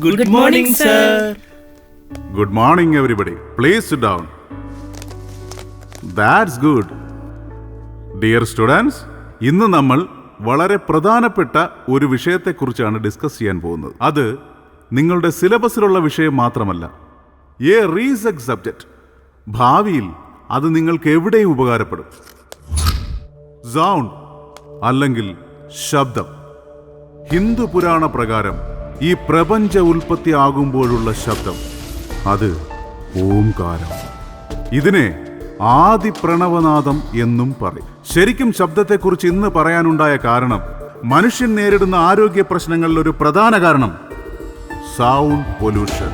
Good morning, sir. Good morning, everybody. Please sit down. That's good. Dear students, ഇന്ന് നമ്മൾ വളരെ പ്രധാനപ്പെട്ട ഒരു വിഷയത്തെക്കുറിച്ചാണ് ഡിസ്കസ് ചെയ്യാൻ പോകുന്നത്. അത് നിങ്ങളുടെ സിലബസിലുള്ള വിഷയം മാത്രമല്ല, എ റീസെർച്ച് സബ്ജക്റ്റ്. ഭാവിയിൽ അത് നിങ്ങൾക്ക് എവിടെയും ഉപകാരപ്പെടും. സൗണ്ട് അല്ലെങ്കിൽ ശബ്ദം. ഹിന്ദു പുരാണ പ്രകാരം ഈ പ്രപഞ്ച ഉൽപ്പത്തി ആകുമ്പോഴുള്ള ശബ്ദം അത് ഓംകാരം. ഇതിനെ ആദി പ്രണവനാദം എന്നും പറയും. ശരിക്കും ശബ്ദത്തെക്കുറിച്ച് ഇന്ന് പറയാനുണ്ടായ കാരണം, മനുഷ്യൻ നേരിടുന്ന ആരോഗ്യ പ്രശ്നങ്ങളിൽ ഒരു പ്രധാന കാരണം സൗണ്ട് പൊല്യൂഷൻ.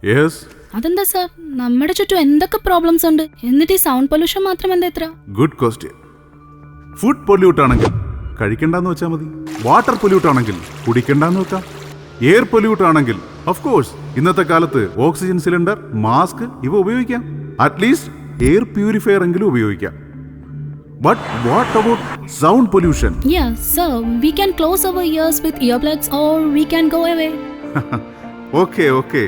യെസ്, അതെന്താ സാർ, നമ്മുടെ ചുറ്റും എന്തൊക്കെ പ്രോബ്ലംസ് ഉണ്ട്, എന്നിട്ട് ഈ സൗണ്ട് പൊല്യൂഷൻ മാത്രം എന്താ ഇത്ര? Good question. ഫുഡ് പൊല്യൂട്ട് ആണെങ്കിൽ കഴിക്കണ്ടെന്ന് വെച്ചാൽ മതി. വാട്ടർ പൊല്യൂട്ട് ആണെങ്കിൽ കുടിക്കണ്ടെന്ന് വെക്കാം. എയർ പൊല്യൂട്ട് ആണെങ്കിൽ ഓഫ് കോഴ്സ് ഇന്നത്തെ കാലത്ത് ഓക്സിജൻ സിലിണ്ടർ, മാസ്ക് ഇവ ഉപയോഗിക്കാം. അറ്റ്ലീസ്റ്റ് എയർ പ്യൂരിഫയർ എങ്കിലും ഉപയോഗിക്കാം. But what about sound pollution? Yeah, sir, we can close our ears with earplugs or we can go away. Okay.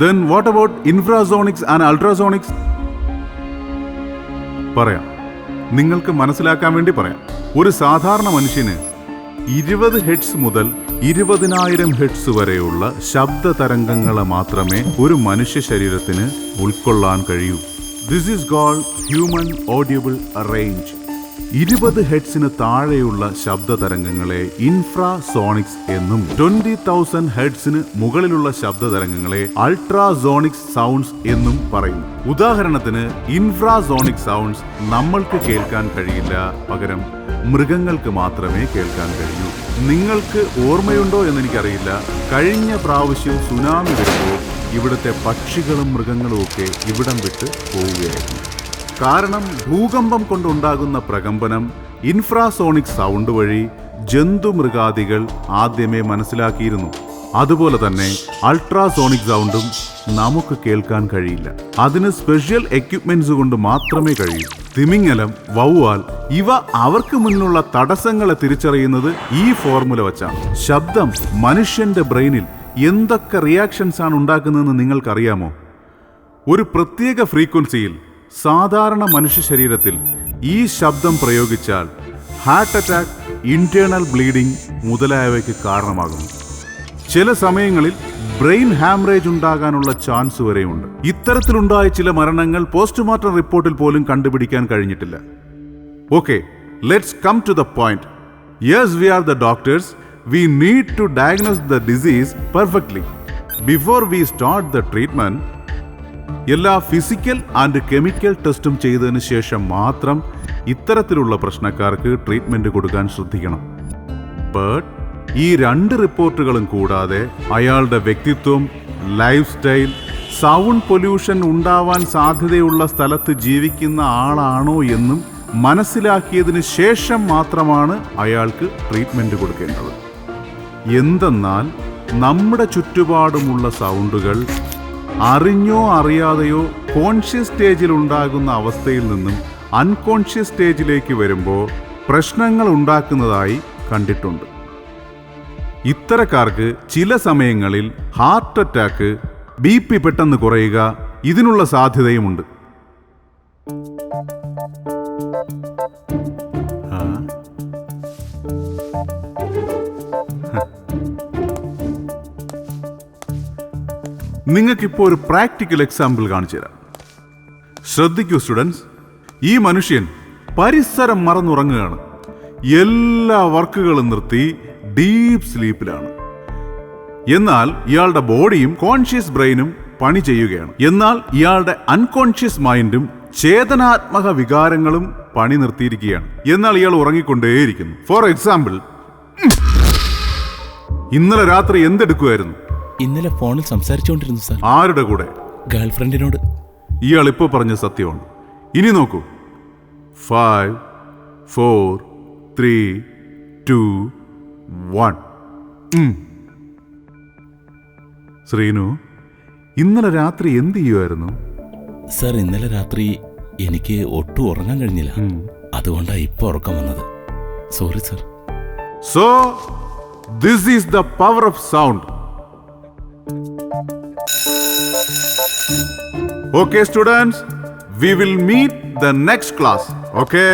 Then what about infrasonics and ultrasonics? പറയാം, നിങ്ങൾക്ക് മനസ്സിലാക്കാൻ വേണ്ടി പറയാം. ഒരു സാധാരണ മനുഷ്യന് 20 ഹെർട്സ് മുതൽ 20,000 ഹെർട്സ് വരെയുള്ള ശബ്ദ തരംഗങ്ങളെ മാത്രമേ ഒരു മനുഷ്യ ശരീരത്തിന് ഉൾക്കൊള്ളാൻ കഴിയൂ. This is called human audible range. 20 ഹെർട്സിന് താഴെയുള്ള ശബ്ദ തരംഗങ്ങളെ ഇൻഫ്രാസോണിക്സ് എന്നും 20,000 ഹെർട്സിന് മുകളിലുള്ള ശബ്ദ തരംഗങ്ങളെ അൾട്രാസോണിക് സൗണ്ട്സ് എന്നും പറയുന്നു. ഉദാഹരണത്തിന് ഇൻഫ്രാസോണിക് സൗണ്ട്സ് നമ്മൾക്ക് കേൾക്കാൻ കഴിയില്ല, പകരം മൃഗങ്ങൾക്ക് മാത്രമേ കേൾക്കാൻ കഴിയൂ. നിങ്ങൾക്ക് ഓർമ്മയുണ്ടോ എന്നെനിക്കറിയില്ല, കഴിഞ്ഞ പ്രാവശ്യം സുനാമി വരുമ്പോൾ ഇവിടുത്തെ പക്ഷികളും മൃഗങ്ങളും ഒക്കെ ഇവിടം വിട്ട് പോവുകയായിരുന്നു. കാരണം ഭൂകമ്പം കൊണ്ടുണ്ടാകുന്ന പ്രകമ്പനം ഇൻഫ്രാസോണിക് സൗണ്ട് വഴി ജന്തുമൃഗാദികൾ ആദ്യമേ മനസ്സിലാക്കിയിരുന്നു. അതുപോലെ തന്നെ അൾട്രാസോണിക് സൗണ്ടും നമുക്ക് കേൾക്കാൻ കഴിയില്ല. അതിന് സ്പെഷ്യൽ എക്യുപ്മെന്റ്സ് കൊണ്ട് മാത്രമേ കഴിയൂ. തിമിംഗലം, വവ്വാൽ ഇവ അവർക്ക് മുന്നിലുള്ള തടസ്സങ്ങളെ തിരിച്ചറിയുന്നത് ഈ ഫോർമുല വച്ചാണ്. ശബ്ദം മനുഷ്യന്റെ ബ്രെയിനിൽ എന്തൊക്കെ റിയാക്ഷൻസ് ആണ് ഉണ്ടാക്കുന്നതെന്ന് നിങ്ങൾക്കറിയാമോ? ഒരു പ്രത്യേക ഫ്രീക്വൻസിയിൽ സാധാരണ മനുഷ്യ ശരീരത്തിൽ ഈ ശബ്ദം പ്രയോഗിച്ചാൽ ഹാർട്ട് അറ്റാക്ക്, ഇന്റേണൽ ബ്ലീഡിംഗ് മുതലായവയ്ക്ക് കാരണമാകുന്നു. ചില സമയങ്ങളിൽ ബ്രെയിൻ ഹാമറേജ് ഉണ്ടാകാനുള്ള ചാൻസ് വരെയുണ്ട്. ഇത്തരത്തിലുണ്ടായ ചില മരണങ്ങൾ പോസ്റ്റ്മോർട്ടം റിപ്പോർട്ടിൽ പോലും കണ്ടുപിടിക്കാൻ കഴിഞ്ഞിട്ടില്ല. Okay, let's come to the point. Yes, we are the doctors. We need to diagnose the disease perfectly. Before we start the treatment, എല്ലാ ഫിസിക്കൽ ആൻഡ് കെമിക്കൽ ടെസ്റ്റും ചെയ്തതിന് ശേഷം മാത്രം ഇത്തരത്തിലുള്ള പ്രശ്നക്കാർക്ക് ട്രീറ്റ്മെന്റ് കൊടുക്കാൻ ശ്രദ്ധിക്കണം. ബട്ട് ഈ 2 റിപ്പോർട്ടുകളും കൂടാതെ അയാളുടെ വ്യക്തിത്വം, ലൈഫ് സ്റ്റൈൽ, സൗണ്ട് പൊല്യൂഷൻ ഉണ്ടാവാൻ സാധ്യതയുള്ള സ്ഥലത്ത് ജീവിക്കുന്ന ആളാണോ എന്നും മനസ്സിലാക്കിയതിന് ശേഷം മാത്രമാണ് അയാൾക്ക് ട്രീറ്റ്മെന്റ് കൊടുക്കേണ്ടത്. എന്തെന്നാൽ നമ്മുടെ ചുറ്റുപാടുമുള്ള സൗണ്ടുകൾ അറിഞ്ഞോ അറിയാതെയോ കോൺഷ്യസ് സ്റ്റേജിൽ ഉണ്ടാകുന്ന അവസ്ഥയിൽ നിന്നും അൺകോൺഷ്യസ് സ്റ്റേജിലേക്ക് വരുമ്പോൾ പ്രശ്നങ്ങൾ ഉണ്ടാക്കുന്നതായി കണ്ടിട്ടുണ്ട്. ഇത്തരക്കാർക്ക് ചില സമയങ്ങളിൽ ഹാർട്ട് അറ്റാക്ക്, BP പെട്ടെന്ന് കുറയുക, ഇതിനുള്ള സാധ്യതയുമുണ്ട്. നിങ്ങൾക്കിപ്പോൾ ഒരു പ്രാക്ടിക്കൽ എക്സാമ്പിൾ കാണിച്ചു തരാം. ശ്രദ്ധിക്കൂ സ്റ്റുഡൻസ്. ഈ മനുഷ്യൻ പരിസരം മറന്നുറങ്ങുകയാണ്. എല്ലാ വർക്കുകളും നിർത്തി ഡീപ് സ്ലീപ്പിലാണ്. എന്നാൽ ഇയാളുടെ ബോഡിയും കോൺഷ്യസ് ബ്രെയിനും പണി ചെയ്യുകയാണ്. എന്നാൽ ഇയാളുടെ അൺകോൺഷ്യസ് മൈൻഡും ചേതനാത്മക വികാരങ്ങളും പണി നിർത്തിയിരിക്കുകയാണ്. എന്നാൽ ഇയാൾ ഉറങ്ങിക്കൊണ്ടേയിരിക്കുന്നു. ഫോർ എക്സാമ്പിൾ, ഇന്നലെ രാത്രി എന്തെടുക്കുമായിരുന്നു? ഇന്നലെ ഫോണിൽ സംസാരിച്ചുകൊണ്ടിരുന്നു സാർ. ആരുടെ കൂടെ? ഗേൾഫ്രണ്ടിനോട്. ഇയാൾ ഇപ്പോൾ പറഞ്ഞ സത്യമാണ്. ഇനി നോക്കൂ. 5, 4, 3, 2, 1. ശ്രീനു, ഇന്നലെ രാത്രി എന്ത് ചെയ്യുമായിരുന്നു? സാർ, ഇന്നലെ രാത്രി എനിക്ക് ഒട്ടും ഉറങ്ങാൻ കഴിഞ്ഞില്ല. അതുകൊണ്ടാണ് ഇപ്പോൾ ഉറക്കം വന്നത്. Sorry sir. So, this is the power of sound. Okay, students, we will meet the next class. Okay?